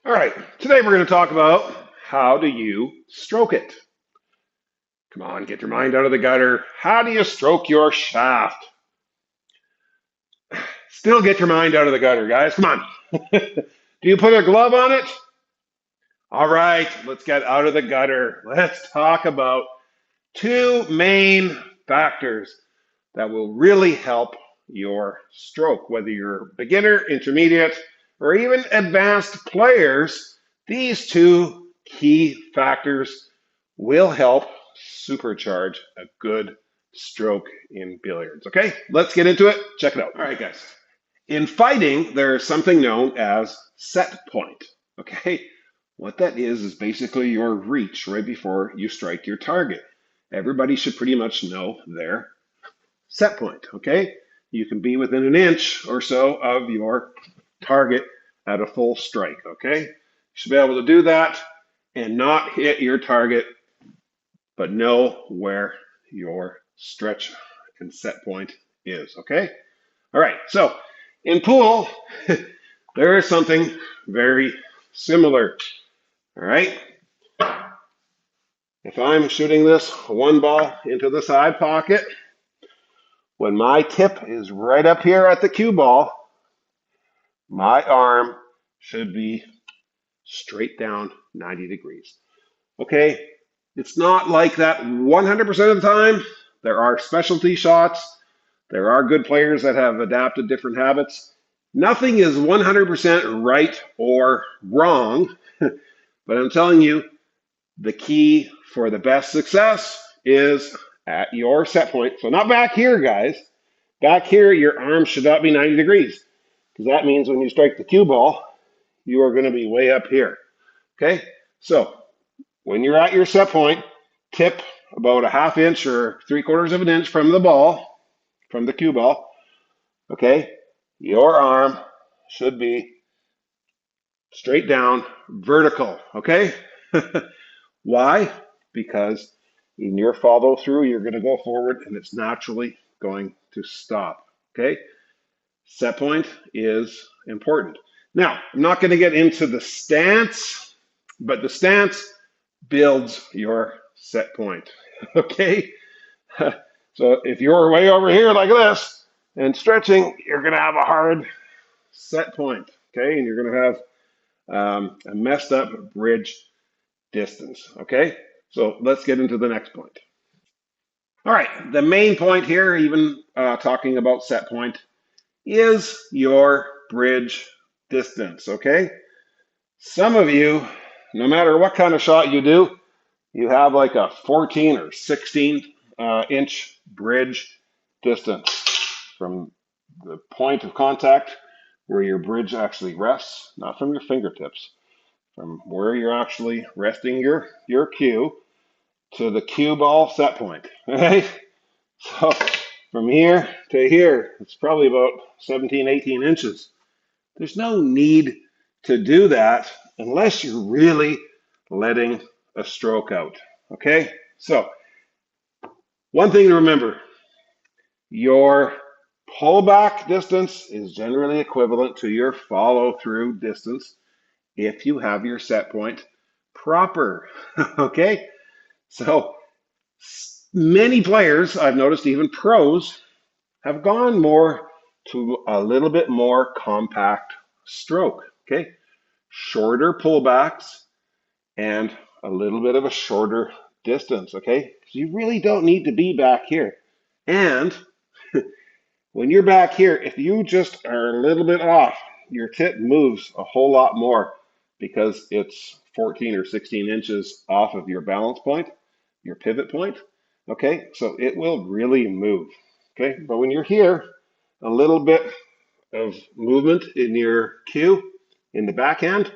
All right, today we're going to talk about how do you stroke it. Come on, get your mind out of the gutter. How do you stroke your shaft? Still get your mind out of the gutter, guys. Come on. Do you put a glove on it? All right, let's get out of the gutter. Let's talk about two main factors that will really help your stroke, whether you're beginner, intermediate, or even advanced players. These two key factors will help supercharge a good stroke in billiards. Okay, let's get into it. Check it out. All right, guys. In fighting, there's something known as set point. Okay, what that is basically your reach right before you strike your target. Everybody should pretty much know their set point, okay? You can be within an inch or so of your target at a full strike, okay? You should be able to do that and not hit your target, but know where your stretch and set point is, okay? All right, so in pool, there is something very similar, all right? If I'm shooting this one ball into the side pocket, when my tip is right up here at the cue ball, my arm should be straight down 90 degrees. Okay, it's not like that 100% of the time. There are specialty shots. There are good players that have adapted different habits. Nothing is 100% right or wrong, but I'm telling you, the key for the best success is at your set point. So not back here, guys. Back here, your arm should not be 90 degrees because that means when you strike the cue ball, you are going to be way up here. Okay? So when you're at your set point, tip about a half inch or 3/4 of an inch from the ball, from the cue ball. Okay? Your arm should be straight down, vertical. Okay? Why? Because in your follow through, you're going to go forward and it's naturally going to stop. Okay? Set point is important. Now, I'm not going to get into the stance, but the stance builds your set point. Okay? So if you're way over here like this and stretching, you're going to have a hard set point. Okay? And you're going to have a messed up bridge distance. Okay? So let's get into the next point. All right, the main point here, even talking about set point, is your bridge distance, okay? Some of you, no matter what kind of shot you do, you have like a 14 or 16 inch bridge distance from the point of contact where your bridge actually rests, not from your fingertips, from where you're actually resting your cue to the cue ball set point, right? So from here to here, it's probably about 17, 18 inches. There's no need to do that unless you're really letting a stroke out, okay? So one thing to remember, your pullback distance is generally equivalent to your follow-through distance if you have your set point proper, okay? So many players, I've noticed, even pros, have gone more to a little bit more compact stroke, okay? Shorter pullbacks and a little bit of a shorter distance, okay? You really don't need to be back here. And when you're back here, if you just are a little bit off, your tip moves a whole lot more because it's 14 or 16 inches off of your balance point, your pivot point, okay? So it will really move, okay? But when you're here, a little bit of movement in your cue in the backhand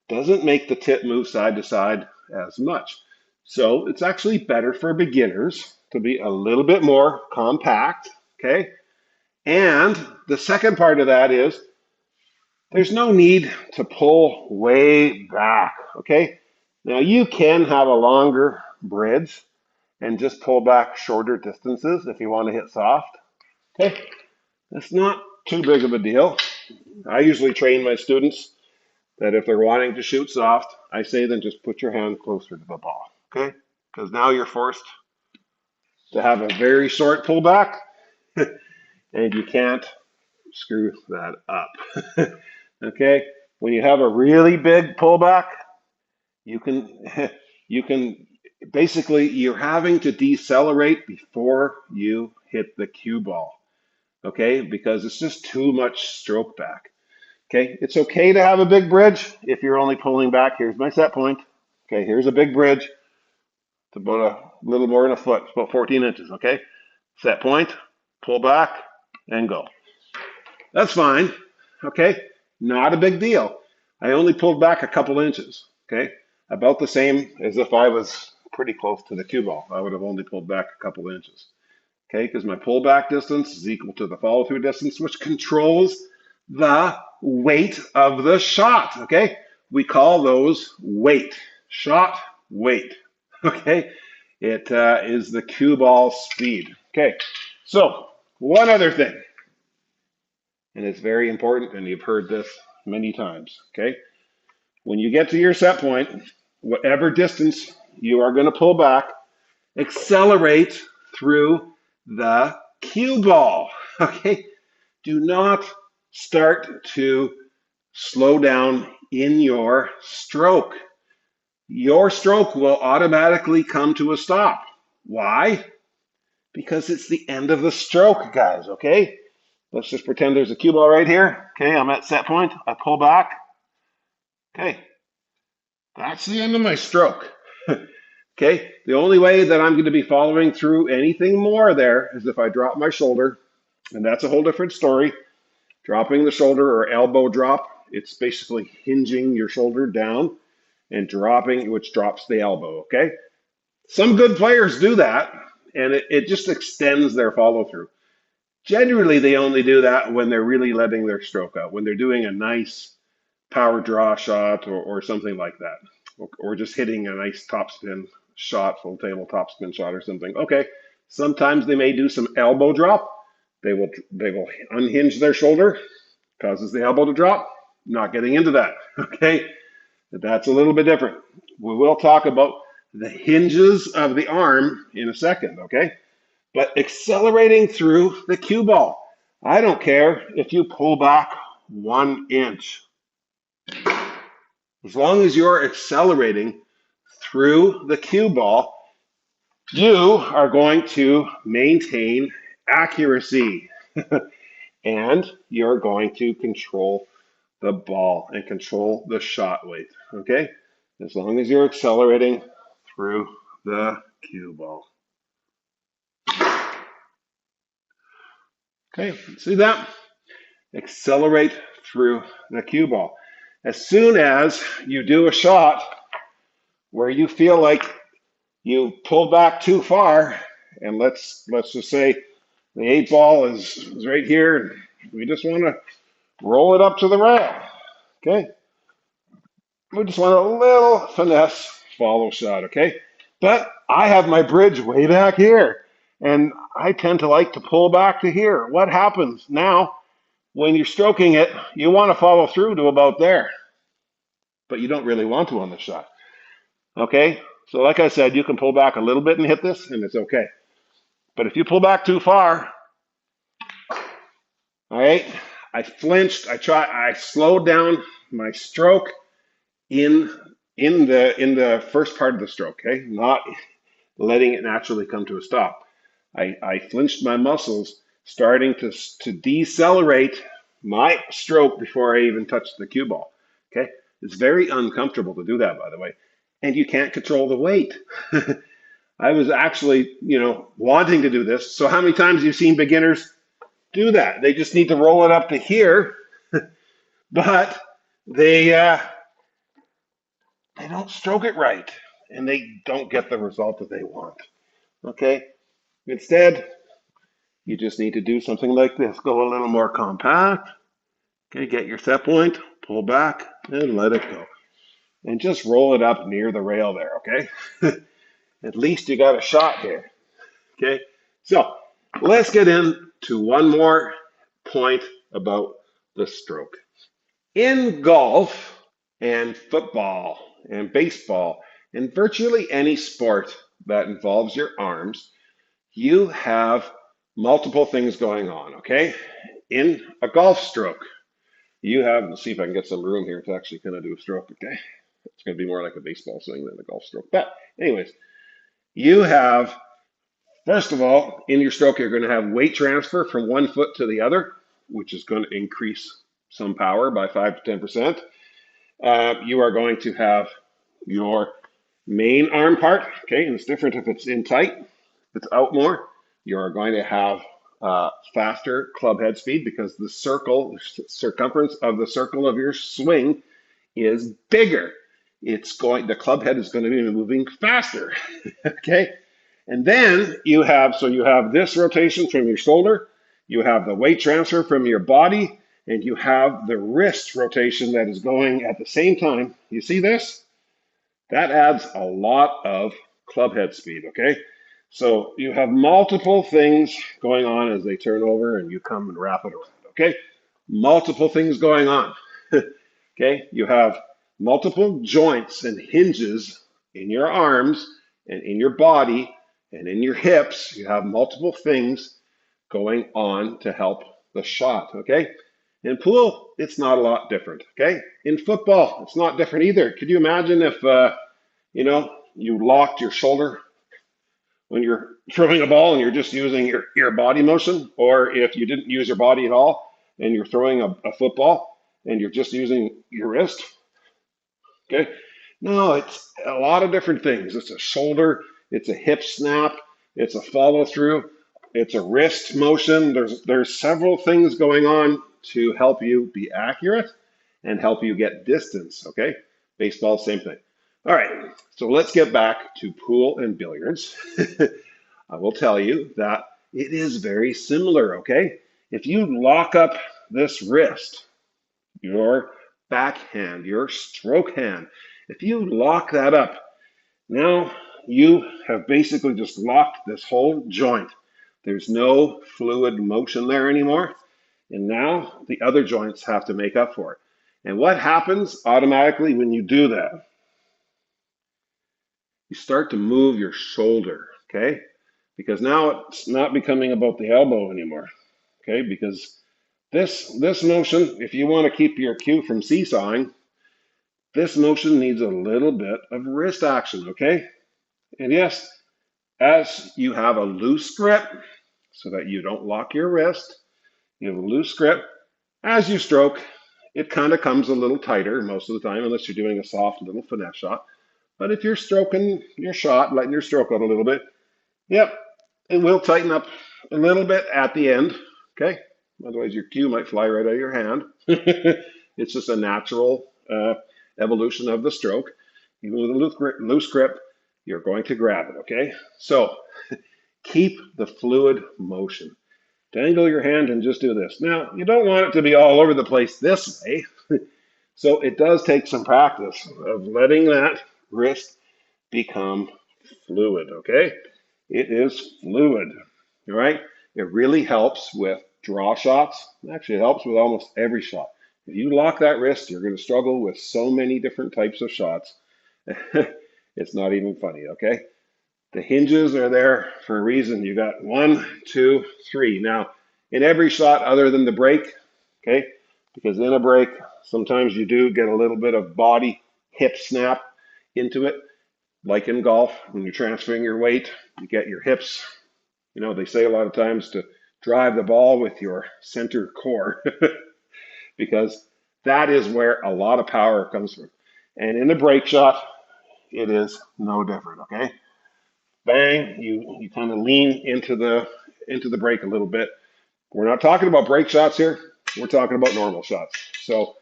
doesn't make the tip move side to side as much. So it's actually better for beginners to be a little bit more compact, okay? And the second part of that is there's no need to pull way back, okay? Now you can have a longer bridge and just pull back shorter distances if you want to hit soft, okay? It's not too big of a deal. I usually train my students that if they're wanting to shoot soft, I say then just put your hand closer to the ball, okay? Because now you're forced to have a very short pullback, and you can't screw that up. Okay? When you have a really big pullback, you can you can basically you're having to decelerate before you hit the cue ball. Okay? Because it's just too much stroke back. Okay? It's okay to have a big bridge if you're only pulling back. Here's my set point. Okay, here's a big bridge. It's about a little more than a foot. It's about 14 inches. Okay? Set point, pull back, and go. That's fine. Okay? Not a big deal. I only pulled back a couple inches. Okay? About the same as if I was pretty close to the cue ball. I would have only pulled back a couple inches. Okay? Because my pullback distance is equal to the follow through distance, which controls the weight of the shot. Okay? We call those weight. Shot weight. Okay? It is the cue ball speed. Okay? So, one other thing, and it's very important, and you've heard this many times, okay? When you get to your set point, whatever distance you are going to pull back, accelerate through the cue ball, okay? Do not start to slow down in your stroke. Your stroke will automatically come to a stop. Why? Because it's the end of the stroke, guys, okay? Let's just pretend there's a cue ball right here. Okay, I'm at set point. I pull back. Okay, that's the end of my stroke. Okay, the only way that I'm going to be following through anything more there is if I drop my shoulder, and that's a whole different story. Dropping the shoulder or elbow drop, it's basically hinging your shoulder down and dropping, which drops the elbow, okay? Some good players do that, and it just extends their follow through. Generally, they only do that when they're really letting their stroke out, when they're doing a nice power draw shot or something like that, or just hitting a nice topspin shot, full table topspin shot or something. Okay, sometimes they may do some elbow drop. They will unhinge their shoulder, causes the elbow to drop. Not getting into that. Okay, that's a little bit different. We will talk about the hinges of the arm in a second. Okay. But accelerating through the cue ball. I don't care if you pull back 1 inch. As long as you're accelerating through the cue ball, you are going to maintain accuracy and you're going to control the ball and control the shot weight. Okay? As long as you're accelerating through the cue ball. Okay, see that? Accelerate through the cue ball. As soon as you do a shot where you feel like you pull back too far, and let's just say the 8 ball is right here, and we just want to roll it up to the rail. Okay, we just want a little finesse follow shot. Okay, but I have my bridge way back here, and I tend to like to pull back to here. What happens now? When you're stroking it, you want to follow through to about there, but you don't really want to on this shot. Okay? So like I said, you can pull back a little bit and hit this, and it's okay. But if you pull back too far, all right, I flinched, I slowed down my stroke in the first part of the stroke, okay? Not letting it naturally come to a stop. I flinched my muscles, starting to decelerate my stroke before I even touched the cue ball. Okay, it's very uncomfortable to do that, by the way, and you can't control the weight. I was actually, wanting to do this. So how many times have you seen beginners do that? They just need to roll it up to here, but they don't stroke it right, and they don't get the result that they want. Okay, instead, you just need to do something like this. Go a little more compact. Okay, get your set point, pull back, and let it go. And just roll it up near the rail there, okay? At least you got a shot here, okay? So let's get into one more point about the stroke. In golf, and football and baseball and virtually any sport that involves your arms, you have multiple things going on, okay? In a golf stroke, you have, let's see if I can get some room here to actually kind of do a stroke, okay? It's going to be more like a baseball swing than a golf stroke. But anyways, you have, first of all, in your stroke, you're going to have weight transfer from one foot to the other, which is going to increase some power by 5 to 10%. You are going to have your main arm part, okay, and it's different if it's in tight, if it's out more, you're going to have faster club head speed because the circumference of the circle of your swing is bigger. The club head is going to be moving faster, okay? And then you have this rotation from your shoulder, you have the weight transfer from your body, and you have the wrist rotation that is going at the same time. You see this? That adds a lot of club head speed, okay? So you have multiple things going on as they turn over and you come and wrap it around, okay? Multiple things going on, okay? You have multiple joints and hinges in your arms and in your body and in your hips. You have multiple things going on to help the shot, okay? In pool, it's not a lot different, okay? In football, it's not different either. Could you imagine if, you locked your shoulder when you're throwing a ball and you're just using your body motion, or if you didn't use your body at all and you're throwing a football and you're just using your wrist, okay? No, it's a lot of different things. It's a shoulder, it's a hip snap, it's a follow through, it's a wrist motion. There's several things going on to help you be accurate and help you get distance, okay? Baseball, same thing. All right, so let's get back to pool and billiards. I will tell you that it is very similar, okay? If you lock up this wrist, your backhand, your stroke hand, if you lock that up, now you have basically just locked this whole joint. There's no fluid motion there anymore. And now the other joints have to make up for it. And what happens automatically when you do that? You start to move your shoulder, okay? Because now it's not becoming about the elbow anymore, okay? Because this motion, if you want to keep your cue from seesawing, this motion needs a little bit of wrist action, okay? And yes, as you have a loose grip, so that you don't lock your wrist, you have a loose grip. As you stroke, it kind of comes a little tighter most of the time, unless you're doing a soft little finesse shot. But if you're stroking your shot, letting your stroke out a little bit, yep, it will tighten up a little bit at the end, okay? Otherwise, your cue might fly right out of your hand. It's just a natural evolution of the stroke. Even with a loose grip, you're going to grab it, okay? So keep the fluid motion. Dangle your hand and just do this. Now, you don't want it to be all over the place this way. So it does take some practice of letting that wrist become fluid, okay? It is fluid, all right? It really helps with draw shots. Actually, it helps with almost every shot. If you lock that wrist, you're going to struggle with so many different types of shots. It's not even funny, okay? The hinges are there for a reason. You got 1, 2, 3. Now, in every shot other than the break, okay? Because in a break, sometimes you do get a little bit of body hip snap into it. Like in golf, when you're transferring your weight, you get your hips. They say a lot of times to drive the ball with your center core because that is where a lot of power comes from. And in the break shot, it is no different, okay? Bang, you kind of lean into the break a little bit. We're not talking about break shots here. We're talking about normal shots. So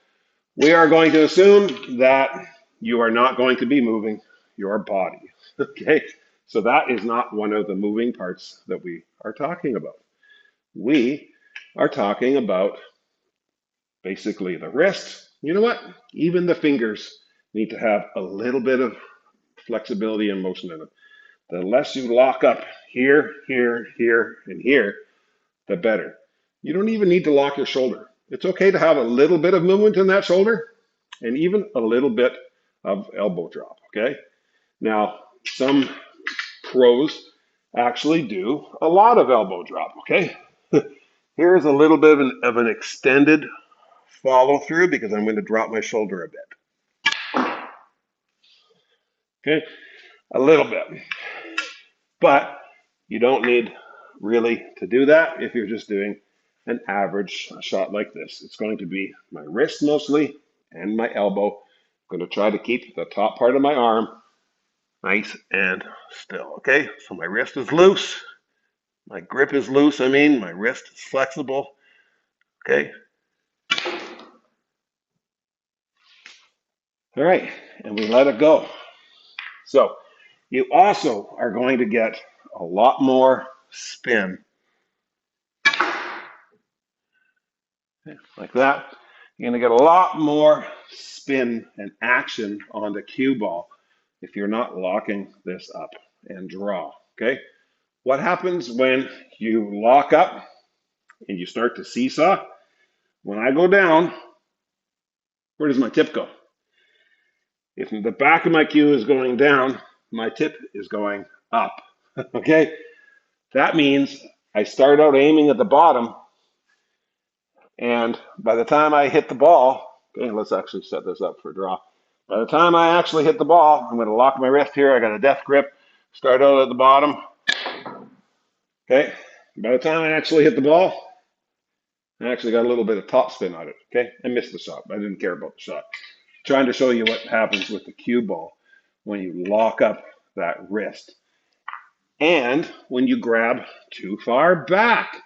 we are going to assume that you are not going to be moving your body. Okay, so that is not one of the moving parts that we are talking about. We are talking about basically the wrist. You know what? Even the fingers need to have a little bit of flexibility and motion in them. The less you lock up here, here, here, and here, the better. You don't even need to lock your shoulder. It's okay to have a little bit of movement in that shoulder, and even a little bit of elbow drop, okay? Now, some pros actually do a lot of elbow drop, okay? Here's a little bit of an extended follow through because I'm going to drop my shoulder a bit, okay? A little bit. But you don't need really to do that if you're just doing an average shot like this. It's going to be my wrist mostly and my elbow. I'm going to try to keep the top part of my arm nice and still, okay? So my wrist is loose. My grip is loose, my wrist is flexible, okay? All right, and we let it go. So you also are going to get a lot more spin, like that. You're going to get a lot more spin and action on the cue ball if you're not locking this up and draw, okay? What happens when you lock up and you start to seesaw? When I go down, where does my tip go? If the back of my cue is going down, my tip is going up, okay? That means I start out aiming at the bottom, and by the time I hit the ball, okay, let's actually set this up for draw. By the time I actually hit the ball, I'm going to lock my wrist here. I got a death grip, start out at the bottom, okay? By the time I actually hit the ball, I actually got a little bit of top spin on it, okay? I missed the shot. I didn't care about the shot. Trying to show you what happens with the cue ball when you lock up that wrist and when you grab too far back.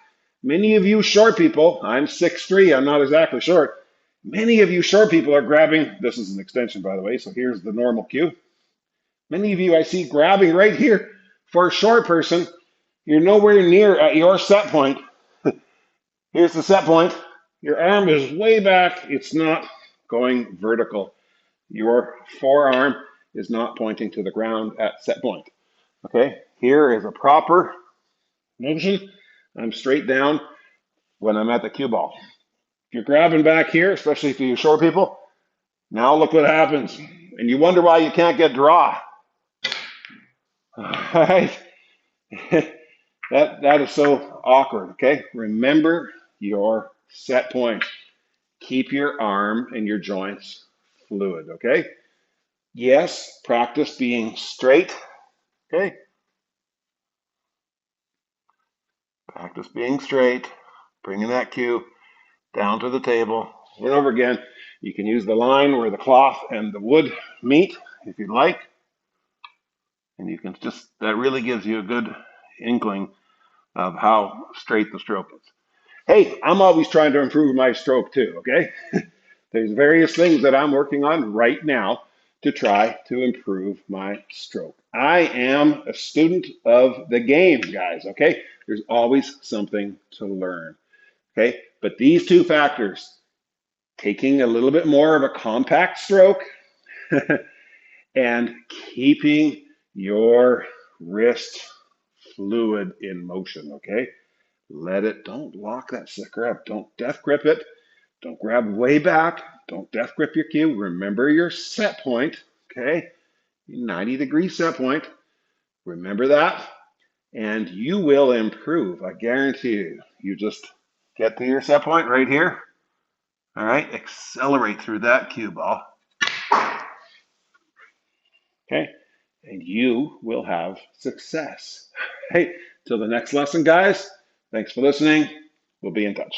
Many of you short people, I'm 6'3", I'm not exactly short. Many of you short people are grabbing, this is an extension by the way, so here's the normal cue. Many of you I see grabbing right here. For a short person, you're nowhere near at your set point. Here's the set point. Your arm is way back. It's not going vertical. Your forearm is not pointing to the ground at set point. Okay, here is a proper motion. I'm straight down when I'm at the cue ball. If you're grabbing back here, especially for you short people, now look what happens. And you wonder why you can't get draw. All right. That is so awkward, okay? Remember your set point. Keep your arm and your joints fluid, okay? Yes, practice being straight, okay? Practice being straight, bringing that cue down to the table over and over again. You can use the line where the cloth and the wood meet if you'd like. And you can just, that really gives you a good inkling of how straight the stroke is. Hey, I'm always trying to improve my stroke too, okay? There's various things that I'm working on right now to try to improve my stroke. I am a student of the game, guys, okay? There's always something to learn, okay? But these two factors, taking a little bit more of a compact stroke and keeping your wrist fluid in motion, okay? Don't lock that grip. Don't death grip it. Don't grab way back. Don't death grip your cue. Remember your set point, okay? 90-degree set point. Remember that, and you will improve. I guarantee you. You just get to your set point right here. All right, accelerate through that cue ball. Okay, and you will have success. Hey, till the next lesson, guys. Thanks for listening. We'll be in touch.